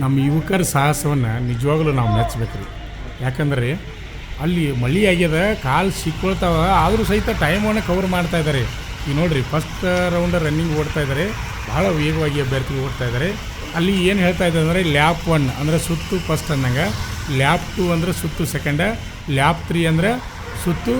ನಮ್ಮ ಯುವಕರ ಸಾಹಸವನ್ನು ನಿಜವಾಗ್ಲೂ ನಾವು ಮೆಚ್ಚಬೇಕು ರೀ. ಯಾಕಂದರೆ ಅಲ್ಲಿ ಮಳೆ ಆಗ್ಯದ, ಕಾಲು ಸಿಕ್ಕೊಳ್ತಾವ, ಆದರೂ ಸಹಿತ ಟೈಮನ್ನು ಕವರ್ ಮಾಡ್ತಾ ಇದ್ದಾರೆ. ಈಗ ನೋಡಿರಿ, ಫಸ್ಟ್ ರೌಂಡ್ ರನ್ನಿಂಗ್ ಓಡ್ತಾ ಇದ್ದಾರೆ, ಭಾಳ ವೇಗವಾಗಿ ಅಭ್ಯರ್ಥಿಗಳು ಓಡ್ತಾ ಇದ್ದಾರೆ. ಅಲ್ಲಿ ಏನು ಹೇಳ್ತಾ ಇದ್ದಾರೆ ಅಂದರೆ ಲ್ಯಾಪ್ 1 ಅಂದರೆ ಸುತ್ತು ಫಸ್ಟ್ ಅನ್ನಂಗೆ, ಲ್ಯಾಪ್ 2 ಅಂದರೆ ಸುತ್ತು ಸೆಕೆಂಡ, ಲ್ಯಾಪ್ 3 ಅಂದರೆ ಸುತ್ತು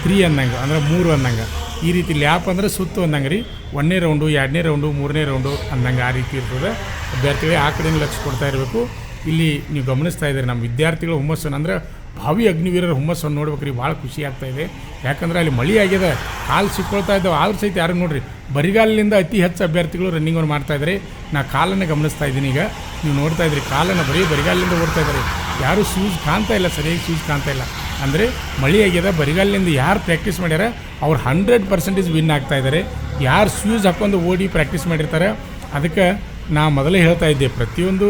3 ಅನ್ನಂಗೆ, ಅಂದರೆ 3 ಅನ್ನಂಗೆ. ಈ ರೀತಿ ಲ್ಯಾಪ್ ಅಂದರೆ ಸುತ್ತು ಅನ್ನಂಗೆ ರೀ. 1ನೇ ರೌಂಡು, 2ನೇ ರೌಂಡು, 3ನೇ ರೌಂಡು ಅನ್ನಂಗೆ ಆ ರೀತಿ ಇರ್ತದೆ. ಅಭ್ಯರ್ಥಿಗಳೇ ಆ ಕಡೆಯಿಂದ ಲಕ್ಷ್ಯ ಕೊಡ್ತಾ ಇರಬೇಕು. ಇಲ್ಲಿ ನೀವು ಗಮನಿಸ್ತಾ ಇದ್ದೀರಿ ನಮ್ಮ ವಿದ್ಯಾರ್ಥಿಗಳು ಹುಮ್ಮಸ್ಸನ್ನು, ಅಂದರೆ ಭಾವಿ ಅಗ್ನಿವೀರರ ಹುಮ್ಮಸ್ಸನ್ನು ನೋಡ್ಬೇಕು ರೀ. ಭಾಳ ಖುಷಿ ಆಗ್ತಾಯಿದೆ. ಯಾಕಂದರೆ ಅಲ್ಲಿ ಮಳೆ ಆಗ್ಯದ, ಕಾಲು ಸಿಕ್ಕೊಳ್ತಾ ಇದ್ದಾವೆ, ಆದ್ರೂ ಸಹಿತ ಯಾರು ನೋಡಿರಿ ಬರಿಗಾಲಿನಿಂದ ಅತಿ ಹೆಚ್ಚು ಅಭ್ಯರ್ಥಿಗಳು ರನ್ನಿಂಗನ್ನು ಮಾಡ್ತಾಯಿದ್ದಾರೆ. ನಾ ಕಾಲನ್ನು ಗಮನಿಸ್ತಾ ಇದ್ದೀನಿ. ಈಗ ನೀವು ನೋಡ್ತಾ ಇದ್ರಿ, ಕಾಲನ್ನು ಬರೀ ಬರಿಗಾಲಿನಿಂದ ಓಡ್ತಾ ಇದ್ದಾರೆ. ಯಾರೂ ಶೂಸ್ ಕಾಣ್ತಾ ಇಲ್ಲ, ಸರಿಯಾಗಿ ಶೂಸ್ ಕಾಣ್ತಾ ಇಲ್ಲ. ಅಂದರೆ ಮಳೆ ಆಗ್ಯದ, ಬರಿಗಾಲಿನಿಂದ ಯಾರು ಪ್ರಾಕ್ಟೀಸ್ ಮಾಡ್ಯಾರ ಅವ್ರು 100% ವಿನ್ ಆಗ್ತಾ ಇದ್ದಾರೆ. ಯಾರು ಶೂಸ್ ಹಾಕ್ಕೊಂಡು ಓಡಿ ಪ್ರಾಕ್ಟೀಸ್ ಮಾಡಿರ್ತಾರೆ. ಅದಕ್ಕೆ ನಾ ಮೊದಲೇ ಹೇಳ್ತಾ ಇದ್ದೆ, ಪ್ರತಿಯೊಂದು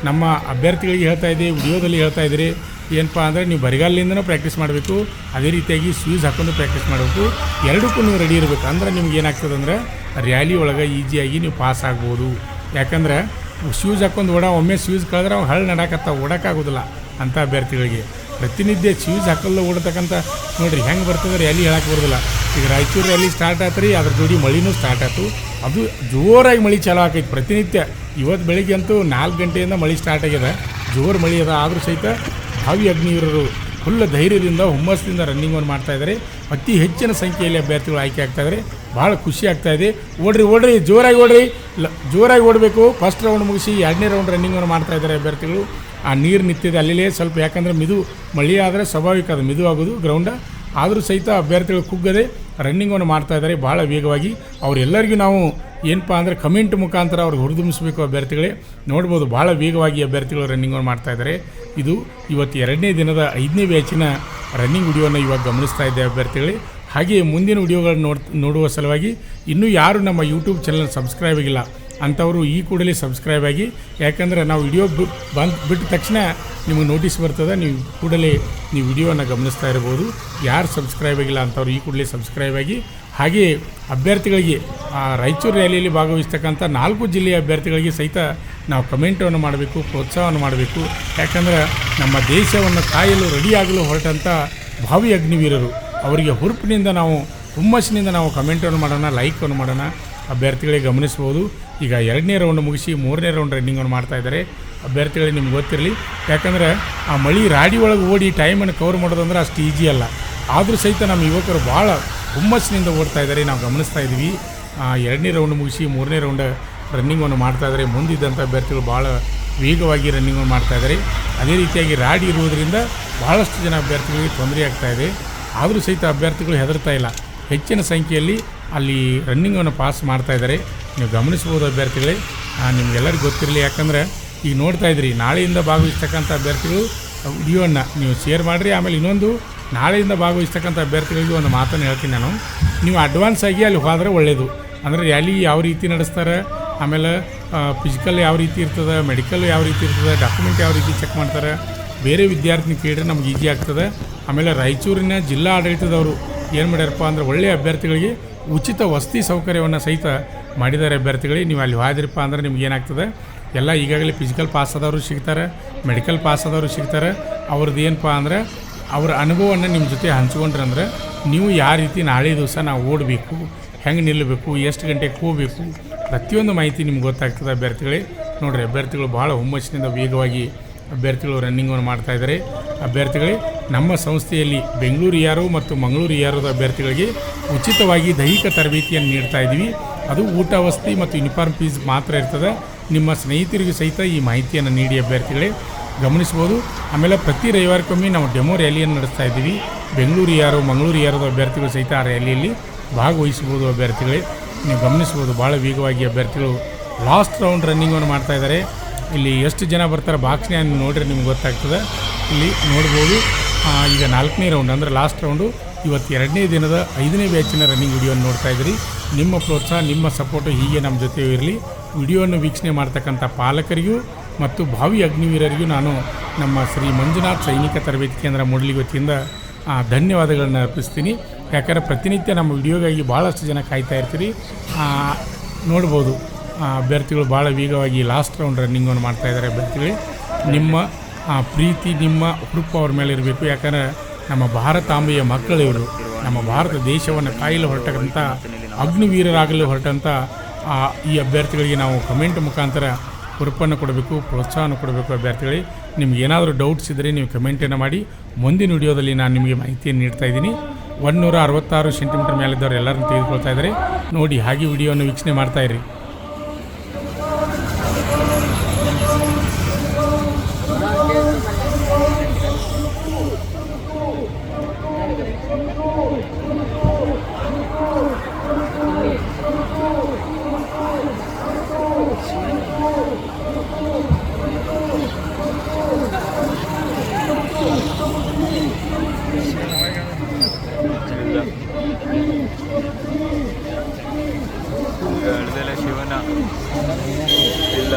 ನಮ್ಮ ಅಭ್ಯರ್ಥಿಗಳಿಗೆ ಹೇಳ್ತಾ ಇದ್ದೆ, ವಿಡಿಯೋದಲ್ಲಿ ಹೇಳ್ತಾ ಇದ್ದೀರಿ ಏನಪ್ಪ ಅಂದರೆ ನೀವು ಬರಿಗಾಲಿಂದನೂ ಪ್ರಾಕ್ಟೀಸ್ ಮಾಡಬೇಕು, ಅದೇ ರೀತಿಯಾಗಿ ಶೂಸ್ ಹಾಕ್ಕೊಂಡು ಪ್ರಾಕ್ಟೀಸ್ ಮಾಡಬೇಕು. ಎರಡಕ್ಕೂ ನೀವು ರೆಡಿ ಇರಬೇಕು. ಅಂದ್ರೆ ನಿಮ್ಗೆ ಏನಾಗ್ತದೆ ಅಂದರೆ ರ್ಯಾಲಿ ಒಳಗೆ ಈಸಿಯಾಗಿ ನೀವು ಪಾಸ್ ಆಗ್ಬೋದು. ಯಾಕಂದ್ರೆ ಶೂಸ್ ಹಾಕ್ಕೊಂಡು ಒಮ್ಮೆ ಶೂಸ್ ಕಳೆದ್ರೆ ಅವ್ನು ಹಳ್ಳು ಓಡೋಕ್ಕಾಗೋದಿಲ್ಲ ಅಂಥ ಅಭ್ಯರ್ಥಿಗಳಿಗೆ. ಪ್ರತಿನಿತ್ಯ ಶೂಸ್ ಹಾಕಲ್ಲ ಓಡತಕ್ಕಂಥ ನೋಡಿರಿ ಹೆಂಗೆ ಬರ್ತದೆ ರ್ಯಾಲಿ ಹೇಳಕ್ಕೆ ಬರೋದಿಲ್ಲ. ಈಗ ರಾಯಚೂರು ರ್ಯಾಲಿ ಸ್ಟಾರ್ಟ್ ಆಯ್ತು ರೀ, ಅದ್ರ ಜೋಡಿ ಮಳಿನೂ ಸ್ಟಾರ್ಟ್ ಆಯ್ತು. ಅದು ಜೋರಾಗಿ ಮಳೆ ಚಾಲೂ ಆಕೈತಿ ಪ್ರತಿನಿತ್ಯ. ಇವತ್ತು ಬೆಳಿಗ್ಗೆ ಅಂತೂ 4 ಗಂಟೆಯಿಂದ ಮಳೆ ಸ್ಟಾರ್ಟ್ ಆಗ್ಯದ, ಜೋರು ಮಳೆ ಅದ. ಆದರೂ ಸಹಿತ ಭಾವಿ ಅಗ್ನಿವೀರರು ಫುಲ್ ಧೈರ್ಯದಿಂದ ಹುಮ್ಮಸ್ಸಿಂದ ರನ್ನಿಂಗನ್ನು ಮಾಡ್ತಾಯಿದ್ದಾರೆ. ಅತಿ ಹೆಚ್ಚಿನ ಸಂಖ್ಯೆಯಲ್ಲಿ ಅಭ್ಯರ್ಥಿಗಳು ಆಯ್ಕೆ ಆಗ್ತಾಯಿದ್ದಾರೆ. ಭಾಳ ಖುಷಿ ಆಗ್ತಾಯಿದೆ. ಓಡ್ರಿ ಜೋರಾಗಿ ಓಡಬೇಕು. ಫಸ್ಟ್ ರೌಂಡ್ ಮುಗಿಸಿ 2ನೇ ರೌಂಡ್ ರನ್ನಿಂಗನ್ನು ಮಾಡ್ತಾಯಿದ್ದಾರೆ ಅಭ್ಯರ್ಥಿಗಳು. ಆ ನೀರು ನಿಂತಿದೆ ಅಲ್ಲೇ ಸ್ವಲ್ಪ, ಯಾಕಂದರೆ ಮಳೆ ಆದರೆ ಸ್ವಾಭಾವಿಕ ಅದು ಮಿದು ಆಗೋದು ಗ್ರೌಂಡ. ಆದರೂ ಸಹಿತ ಅಭ್ಯರ್ಥಿಗಳು ಕುಗ್ಗದೆ ರನ್ನಿಂಗನ್ನು ಮಾಡ್ತಾಯಿದ್ದಾರೆ ಭಾಳ ವೇಗವಾಗಿ. ಅವರೆಲ್ಲರಿಗೂ ನಾವು ಏನಪ್ಪ ಅಂದರೆ ಕಮೆಂಟ್ ಮುಖಾಂತರ ಅವ್ರಿಗೆ ಹುರಿದುಂಬಿಸಬೇಕು. ಅಭ್ಯರ್ಥಿಗಳೇ ನೋಡ್ಬೋದು, ಭಾಳ ವೇಗವಾಗಿ ಅಭ್ಯರ್ಥಿಗಳು ರನ್ನಿಂಗನ್ನು ಮಾಡ್ತಾಯಿದ್ದಾರೆ. ಇದು ಇವತ್ತು 2ನೇ ದಿನದ 5ನೇ ಬ್ಯಾಚಿನ ರನ್ನಿಂಗ್ ವಿಡಿಯೋನ ಇವಾಗ ಗಮನಿಸ್ತಾ ಇದ್ದೆ ಅಭ್ಯರ್ಥಿಗಳೇ. ಹಾಗೆ ಮುಂದಿನ ವಿಡಿಯೋಗಳನ್ನ ನೋಡುವ ಸಲುವಾಗಿ ಇನ್ನೂ ಯಾರು ನಮ್ಮ ಯೂಟ್ಯೂಬ್ ಚಾನಲ್ ಸಬ್ಸ್ಕ್ರೈಬ್ ಆಗಿಲ್ಲ ಅಂಥವರು ಈ ಕೂಡಲೇ ಸಬ್ಸ್ಕ್ರೈಬ್ ಆಗಿ. ಯಾಕಂದರೆ ನಾವು ವಿಡಿಯೋ ಬಿಟ್ಟ ತಕ್ಷಣ ನಿಮಗೆ ನೋಟಿಸ್ ಬರ್ತದೆ, ನೀವು ಕೂಡಲೇ ನೀವು ವಿಡಿಯೋನ ಗಮನಿಸ್ತಾ ಇರ್ಬೋದು. ಯಾರು ಸಬ್ಸ್ಕ್ರೈಬ್ ಆಗಿಲ್ಲ ಅಂಥವ್ರು ಈ ಕೂಡಲೇ ಸಬ್ಸ್ಕ್ರೈಬ್ ಆಗಿ. ಹಾಗೆ ಅಭ್ಯರ್ಥಿಗಳಿಗೆ ರಾಯಚೂರು ರ್ಯಾಲಿಯಲ್ಲಿ ಭಾಗವಹಿಸ್ತಕ್ಕಂಥ 4 ಜಿಲ್ಲೆಯ ಅಭ್ಯರ್ಥಿಗಳಿಗೆ ಸಹಿತ ನಾವು ಕಮೆಂಟನ್ನು ಮಾಡಬೇಕು, ಪ್ರೋತ್ಸಾಹವನ್ನು ಮಾಡಬೇಕು. ಯಾಕಂದರೆ ನಮ್ಮ ದೇಶವನ್ನು ಕಾಯಲು ರೆಡಿಯಾಗಲು ಹೊರಟಂಥ ಭಾವಿ ಅಗ್ನಿವೀರರು, ಅವರಿಗೆ ಹುರುಪಿನಿಂದ ನಾವು ಹುಮ್ಮಸ್ಸಿನಿಂದ ನಾವು ಕಮೆಂಟನ್ನು ಮಾಡೋಣ, ಲೈಕನ್ನು ಮಾಡೋಣ. ಅಭ್ಯರ್ಥಿಗಳಿಗೆ ಗಮನಿಸ್ಬೋದು. ಈಗ 2ನೇ ರೌಂಡ್ ಮುಗಿಸಿ 3ನೇ ರೌಂಡ್ ರನ್ನಿಂಗನ್ನು ಮಾಡ್ತಾಯಿದ್ದಾರೆ ಅಭ್ಯರ್ಥಿಗಳಿಗೆ. ನಿಮ್ಗೆ ಗೊತ್ತಿರಲಿ, ಯಾಕಂದರೆ ಆ ಮಳೆ ರಾಡಿ ಒಳಗೆ ಓಡಿ ಟೈಮನ್ನು ಕವರ್ ಮಾಡೋದಂದ್ರೆ ಅಷ್ಟು ಈಜಿ ಅಲ್ಲ. ಆದರೂ ಸಹಿತ ನಮ್ಮ ಯುವಕರು ಭಾಳ ಹುಮ್ಮಸ್ಸಿನಿಂದ ಓಡ್ತಾ ಇದ್ದಾರೆ, ನಾವು ಗಮನಿಸ್ತಾ ಇದ್ದೀವಿ. 2ನೇ ರೌಂಡ್ ಮುಗಿಸಿ 3ನೇ ರೌಂಡ್ ರನ್ನಿಂಗನ್ನು ಮಾಡ್ತಾಯಿದ್ದಾರೆ. ಮುಂದಿದ್ದಂಥ ಅಭ್ಯರ್ಥಿಗಳು ಭಾಳ ವೇಗವಾಗಿ ರನ್ನಿಂಗನ್ನು ಮಾಡ್ತಾಯಿದ್ದಾರೆ. ಅದೇ ರೀತಿಯಾಗಿ ರಾಡಿ ಇರುವುದರಿಂದ ಭಾಳಷ್ಟು ಜನ ಅಭ್ಯರ್ಥಿಗಳಿಗೆ ತೊಂದರೆ ಆಗ್ತಾಯಿದೆ. ಆದರೂ ಸಹಿತ ಅಭ್ಯರ್ಥಿಗಳು ಹೆದರ್ತಾ ಇಲ್ಲ, ಹೆಚ್ಚಿನ ಸಂಖ್ಯೆಯಲ್ಲಿ ಅಲ್ಲಿ ರನ್ನಿಂಗನ್ನು ಪಾಸ್ ಮಾಡ್ತಾಯಿದ್ದಾರೆ. ನೀವು ಗಮನಿಸ್ಬೋದು ಅಭ್ಯರ್ಥಿಗಳೇ. ನಿಮಗೆಲ್ಲರಿಗೂ ಗೊತ್ತಿರಲಿ, ಯಾಕಂದರೆ ಈಗ ನೋಡ್ತಾ ಇದ್ರಿ, ನಾಳೆಯಿಂದ ಭಾಗವಹಿಸ್ತಕ್ಕಂಥ ಅಭ್ಯರ್ಥಿಗಳು ವಿಡಿಯೋವನ್ನು ನೀವು ಶೇರ್ ಮಾಡಿರಿ. ಆಮೇಲೆ ಇನ್ನೊಂದು, ನಾಳೆಯಿಂದ ಭಾಗವಹಿಸ್ತಕ್ಕಂಥ ಅಭ್ಯರ್ಥಿಗಳಿಗೆ ಒಂದು ಮಾತನ್ನು ಹೇಳ್ತೀನಿ ನಾನು. ನೀವು ಅಡ್ವಾನ್ಸ್ ಆಗಿ ಅಲ್ಲಿ ಹೋದರೆ ಒಳ್ಳೆಯದು. ಅಂದರೆ ರ್ಯಾಲಿ ಯಾವ ರೀತಿ ನಡೆಸ್ತಾರೆ, ಆಮೇಲೆ ಫಿಸಿಕಲ್ ಯಾವ ರೀತಿ ಇರ್ತದೆ, ಮೆಡಿಕಲ್ ಯಾವ ರೀತಿ ಇರ್ತದೆ, ಡಾಕ್ಯುಮೆಂಟ್ ಯಾವ ರೀತಿ ಚೆಕ್ ಮಾಡ್ತಾರೆ, ಬೇರೆ ವಿದ್ಯಾರ್ಥಿ ಕೇಳಿದ್ರೆ ನಮ್ಗೆ ಈಜಿ ಆಗ್ತದೆ. ಆಮೇಲೆ ರಾಯಚೂರಿನ ಜಿಲ್ಲಾ ಆಡಳಿತದವರು ಏನು ಮಾಡ್ಯಾರಪ್ಪ ಅಂದರೆ ಒಳ್ಳೆಯ ಅಭ್ಯರ್ಥಿಗಳಿಗೆ ಉಚಿತ ವಸತಿ ಸೌಕರ್ಯವನ್ನು ಸಹಿತ ಮಾಡಿದ್ದಾರೆ ಅಭ್ಯರ್ಥಿಗಳಿಗೆ. ನೀವು ಅಲ್ಲಿ ಹೋದ್ರಪ್ಪ ಅಂದರೆ ನಿಮ್ಗೆ ಏನಾಗ್ತದೆ, ಎಲ್ಲ ಈಗಾಗಲೇ ಫಿಸಿಕಲ್ ಪಾಸ್ ಆದವರು ಸಿಗ್ತಾರೆ, ಮೆಡಿಕಲ್ ಪಾಸ್ ಆದವರು ಸಿಗ್ತಾರೆ. ಅವ್ರದ್ದು ಏನಪ್ಪ ಅಂದರೆ ಅವರ ಅನುಭವವನ್ನು ನಿಮ್ಮ ಜೊತೆ ಹಂಚ್ಕೊಂಡ್ರೆ ಅಂದರೆ ನೀವು ಯಾವ ರೀತಿ ನಾಳೆ ದಿವಸ ನಾವು ಓಡಬೇಕು, ಹೆಂಗೆ ನಿಲ್ಲಬೇಕು, ಎಷ್ಟು ಗಂಟೆಗೆ ಹೋಗಬೇಕು, ಪ್ರತಿಯೊಂದು ಮಾಹಿತಿ ನಿಮ್ಗೆ ಗೊತ್ತಾಗ್ತದೆ ಅಭ್ಯರ್ಥಿಗಳೇ. ನೋಡಿರಿ, ಅಭ್ಯರ್ಥಿಗಳು ಭಾಳ ಹುಮ್ಮಸ್ಸಿನಿಂದ ವೇಗವಾಗಿ ಅಭ್ಯರ್ಥಿಗಳು ರನ್ನಿಂಗನ್ನು ಮಾಡ್ತಾಯಿದ್ದಾರೆ. ಅಭ್ಯರ್ಥಿಗಳೇ, ನಮ್ಮ ಸಂಸ್ಥೆಯಲ್ಲಿ ಬೆಂಗಳೂರು ಯಾರು ಮತ್ತು ಮಂಗಳೂರು ಯಾರದ ಅಭ್ಯರ್ಥಿಗಳಿಗೆ ಉಚಿತವಾಗಿ ದೈಹಿಕ ತರಬೇತಿಯನ್ನು ನೀಡ್ತಾ ಇದ್ದೀವಿ. ಅದು ಊಟ, ವಸತಿ ಮತ್ತು ಯೂನಿಫಾರ್ಮ್ ಫೀಸ್ ಮಾತ್ರ ಇರ್ತದೆ. ನಿಮ್ಮ ಸ್ನೇಹಿತರಿಗೂ ಸಹಿತ ಈ ಮಾಹಿತಿಯನ್ನು ನೀಡಿ ಅಭ್ಯರ್ಥಿಗಳೇ, ಗಮನಿಸ್ಬೋದು. ಆಮೇಲೆ ಪ್ರತಿ ರವಿವಾರಕ್ಕೊಮ್ಮೆ ನಾವು ಡೆಮೋ ರ್ಯಾಲಿಯನ್ನು ನಡೆಸ್ತಾ ಇದ್ದೀವಿ. ಬೆಂಗಳೂರು ಯಾರು ಮಂಗಳೂರು ಯಾರದ ಅಭ್ಯರ್ಥಿಗಳು ಸಹಿತ ಆ ರ್ಯಾಲಿಯಲ್ಲಿ ಭಾಗವಹಿಸ್ಬೋದು ಅಭ್ಯರ್ಥಿಗಳೇ. ನೀವು ಗಮನಿಸ್ಬೋದು, ಭಾಳ ವೇಗವಾಗಿ ಅಭ್ಯರ್ಥಿಗಳು ಲಾಸ್ಟ್ ರೌಂಡ್ ರನ್ನಿಂಗನ್ನು ಮಾಡ್ತಾಯಿದ್ದಾರೆ. ಇಲ್ಲಿ ಎಷ್ಟು ಜನ ಬರ್ತಾರೆ ಬಾಕ್ಸ್ನೇ ನೋಡಿದ್ರೆ ನಿಮ್ಗೆ ಗೊತ್ತಾಗ್ತದೆ. ಇಲ್ಲಿ ನೋಡ್ಬೋದು, ಈಗ 4ನೇ ರೌಂಡ್ ಅಂದರೆ ಲಾಸ್ಟ್ ರೌಂಡು. ಇವತ್ತು 2ನೇ ದಿನದ 5ನೇ ಬ್ಯಾಚಿನ ರನ್ನಿಂಗ್ ವಿಡಿಯೋನ ನೋಡ್ತಾ ಇದ್ದೀರಿ. ನಿಮ್ಮ ಪ್ರೋತ್ಸಾಹ, ನಿಮ್ಮ ಸಪೋರ್ಟು ಹೀಗೆ ನಮ್ಮ ಜೊತೆ ಇರಲಿ. ವಿಡಿಯೋವನ್ನು ವೀಕ್ಷಣೆ ಮಾಡ್ತಕ್ಕಂಥ ಪಾಲಕರಿಗೂ ಮತ್ತು ಭಾವಿ ಅಗ್ನಿವೀರರಿಗೂ ನಾನು ನಮ್ಮ ಶ್ರೀ ಮಂಜುನಾಥ್ ಸೈನಿಕ ತರಬೇತಿ ಕೇಂದ್ರ ಮೂಡಲಿ ವತಿಯಿಂದ ಧನ್ಯವಾದಗಳನ್ನು ಅರ್ಪಿಸ್ತೀನಿ. ಯಾಕಂದರೆ ಪ್ರತಿನಿತ್ಯ ನಮ್ಮ ವಿಡಿಯೋಗಾಗಿ ಭಾಳಷ್ಟು ಜನ ಕಾಯ್ತಾ ಇರ್ತೀರಿ. ನೋಡ್ಬೋದು, ಅಭ್ಯರ್ಥಿಗಳು ಭಾಳ ವೇಗವಾಗಿ ಲಾಸ್ಟ್ ರೌಂಡ್ ರನ್ನಿಂಗನ್ನು ಮಾಡ್ತಾಯಿದ್ದಾರೆ. ಅಭ್ಯರ್ಥಿಗಳು ನಿಮ್ಮ ಪ್ರೀತಿ ನಿಮ್ಮ ಹುರುಪು ಅವ್ರ ಮೇಲೆ ಇರಬೇಕು. ಯಾಕಂದರೆ ನಮ್ಮ ಭಾರತಾಂಬೆಯ ಮಕ್ಕಳು ಇವರು. ನಮ್ಮ ಭಾರತ ದೇಶವನ್ನು ಕಾಯಲು ಹೊರಟಂಥ ಅಗ್ನಿವೀರರಾಗಲು ಹೊರಟಂಥ ಈ ಅಭ್ಯರ್ಥಿಗಳಿಗೆ ನಾವು ಕಮೆಂಟ್ ಮುಖಾಂತರ ಹುರುಪನ್ನು ಕೊಡಬೇಕು, ಪ್ರೋತ್ಸಾಹನ ಕೊಡಬೇಕು. ಅಭ್ಯರ್ಥಿಗಳಿಗೆ ನಿಮ್ಗೆ ಏನಾದರೂ ಡೌಟ್ಸ್ ಇದ್ದರೆ ನೀವು ಕಮೆಂಟನ್ನು ಮಾಡಿ. ಮುಂದಿನ ವಿಡಿಯೋದಲ್ಲಿ ನಾನು ನಿಮಗೆ ಮಾಹಿತಿಯನ್ನು ನೀಡ್ತಾ ಇದ್ದೀನಿ. 166 ಸೆಂಟಿಮೀಟರ್ ಮೇಲಿದ್ದವರು ಎಲ್ಲರನ್ನು ತೆಗೆದುಕೊಳ್ತಾ ಇದ್ದಾರೆ ನೋಡಿ. ಹಾಗೆ ವಿಡಿಯೋವನ್ನು ವೀಕ್ಷಣೆ ಮಾಡ್ತಾಯಿರಿ. ಶಿವನ ಇಲ್ಲ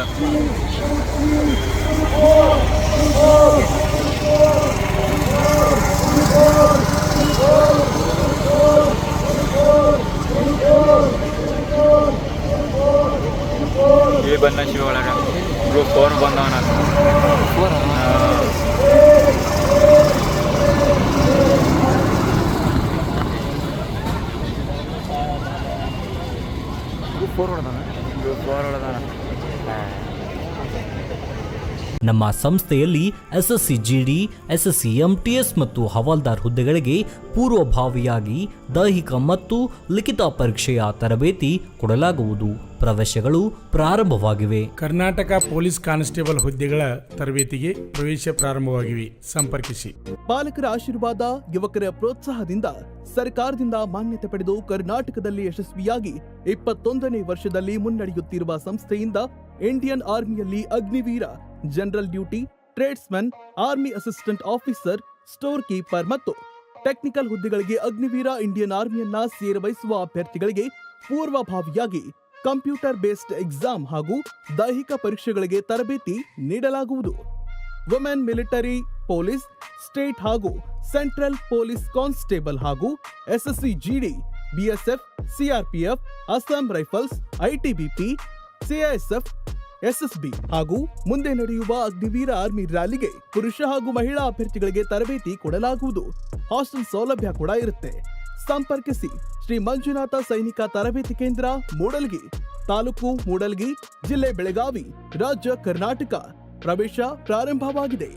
ಈ ಬನ್ನ ಶಿವ ಒಳಗ ಗ್ರೂಪ್ 4 ಬಂದವನ ನಮ್ಮ ಸಂಸ್ಥೆಯಲ್ಲಿ ಎಸ್ಎಸ್ಸಿ ಜಿಡಿ, ಎಸ್ಎಸ್ಸಿ ಎಂಟಿಎಸ್ ಮತ್ತು ಹವಾಲ್ದಾರ್ ಹುದ್ದೆಗಳಿಗೆ ಪೂರ್ವಭಾವಿಯಾಗಿ ದೈಹಿಕ ಮತ್ತು ಲಿಖಿತ ಪರೀಕ್ಷೆಯ ತರಬೇತಿ ಕೊಡಲಾಗುವುದು. ಪ್ರವೇಶಗಳು ಪ್ರಾರಂಭವಾಗಿವೆ. ಕರ್ನಾಟಕ ಪೊಲೀಸ್ ಕಾನ್ಸ್ಟೇಬಲ್ ಹುದ್ದೆಗಳ ತರಬೇತಿಗೆ ಪ್ರವೇಶ ಪ್ರಾರಂಭವಾಗಿವೆ. ಸಂಪರ್ಕಿಸಿ. ಪಾಲಕರ ಆಶೀರ್ವಾದ, ಯುವಕರ ಪ್ರೋತ್ಸಾಹದಿಂದ ಸರ್ಕಾರದಿಂದ ಮಾನ್ಯತೆ ಪಡೆದು ಕರ್ನಾಟಕದಲ್ಲಿ ಯಶಸ್ವಿಯಾಗಿ 21ನೇ ವರ್ಷದಲ್ಲಿ ಮುನ್ನಡೆಯುತ್ತಿರುವ ಸಂಸ್ಥೆಯಿಂದ ಇಂಡಿಯನ್ ಆರ್ಮಿಯಲ್ಲಿ Agniveer, general duty, tradesman, army assistant officer, store keeper ಮತ್ತು ಟೆಕ್ನಿಕಲ್ ಹುದ್ದೆಗಳಿಗೆ ಅಗ್ನಿವೀರ ಇಂಡಿಯನ್ ಆರ್ಮಿಯನ್ನ ಸೇರಬಯಸುವ ಅಭ್ಯರ್ಥಿಗಳಿಗೆ ಪೂರ್ವಭಾವಿಯಾಗಿ ಕಂಪ್ಯೂಟರ್ ಬೇಸ್ಡ್ ಎಕ್ಸಾಮ್ ಹಾಗೂ ದೈಹಿಕ ಪರೀಕ್ಷೆಗಳಿಗೆ ತರಬೇತಿ ನೀಡಲಾಗುವುದು. ವುಮೆನ್ ಮಿಲಿಟರಿ, ಪೊಲೀಸ್, ಸ್ಟೇಟ್ ಹಾಗೂ ಸೆಂಟ್ರಲ್ ಪೊಲೀಸ್ ಕಾನ್ಸ್ಟೇಬಲ್ ಹಾಗೂ SSC GD, BSF, CRPF, Assam rifles, ITBP, CISF, SSB ಹಾಗೂ ಮುಂದೆ ನಡೆಯುವ ಅಗ್ನಿವೀರ ಆರ್ಮಿ ರ್ಯಾಲಿಗೆ ಪುರುಷ ಹಾಗೂ ಮಹಿಳಾ ಅಭ್ಯರ್ಥಿಗಳಿಗೆ ತರಬೇತಿ ಕೊಡಲಾಗುವುದು. ಹಾಸ್ಟೆಲ್ ಸೌಲಭ್ಯ ಕೂಡ ಇರುತ್ತೆ. ಸಂಪರ್ಕಿಸಿ. ಶ್ರೀ ಮಂಜುನಾಥ ಸೈನಿಕ ತರಬೇತಿ ಕೇಂದ್ರ, ಮೂಡಲ್ಗಿ, ತಾಲೂಕು ಮೂಡಲ್ಗಿ, ಜಿಲ್ಲೆ ಬೆಳಗಾವಿ, ರಾಜ್ಯ ಕರ್ನಾಟಕ. ಪ್ರವೇಶ ಪ್ರಾರಂಭವಾಗಿದೆ.